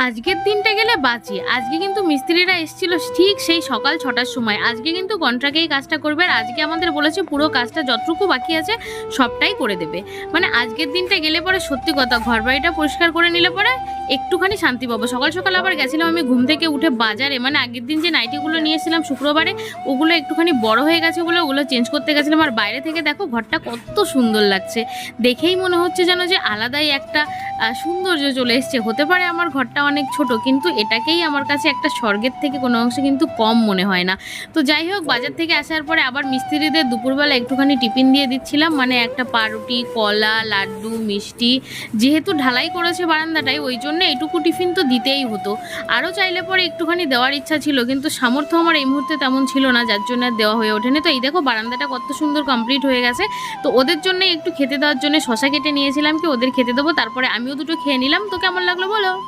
আজকের দিনটা গেলে বাঁচি। আজকে কিন্তু মিস্ত্রিরা এসেছিল ঠিক সেই সকাল 6টার সময়। আজকে কিন্তু কন্ট্রাক্টেই কাজটা করবে, আর আজকে আমাদের বলেছে পুরো কাজটা যতটুকু বাকি আছে সবটাই করে দেবে। মানে আজকের দিনটা গেলে পরে সত্যি কথা ঘর বাড়িটা পরিষ্কার করে নিলে পরে একটুখানি শান্তি পাবো। সকাল সকাল আবার গেছিলাম আমি ঘুম থেকে উঠে বাজারে, মানে আগের দিন যে নাইটিগুলো নিয়েছিলাম শুক্রবারে ওগুলো একটুখানি বড় হয়ে গেছে বলে ওগুলো চেঞ্জ করতে গেছিলাম। আর বাইরে থেকে দেখো ঘরটা কত সুন্দর লাগছে, দেখেই মনে হচ্ছে যেন যে আলাদাই একটা সৌন্দর্য চলে এসছে। হতে পারে আমার ঘরটা অনেক ছোট, কিন্তু এটাকেই আমার কাছে একটা স্বর্গের থেকে কোনো অংশে কিন্তু কম মনে হয় না। তো যাই হোক, বাজার থেকে আসার পরে আবার মিস্ত্রিদের দুপুরবেলা একটুখানি টিফিন দিয়ে দিচ্ছিলাম, মানে একটা পাউরুটি, কলা, লাড্ডু, মিষ্টি। যেহেতু ঢালাই করেছে বারান্দাটায় ওই জন্য এইটুকু টিফিন তো দিতেই হতো। আরও চাইলে পরে একটুখানি দেওয়ার ইচ্ছা ছিল, কিন্তু সামর্থ্য আমার এই মুহূর্তে তেমন ছিল না, যার জন্য আর দেওয়া হয়ে ওঠেনি। তো এই দেখো বারান্দাটা কত সুন্দর কমপ্লিট হয়ে গেছে। তো ওদের জন্য একটু খেতে দেওয়ার জন্য শশা কেটে নিয়েছিলাম, কি ওদের খেতে দেবো, তারপরে আমিও দুটো খেয়ে নিলাম। তো কেমন লাগলো বলো।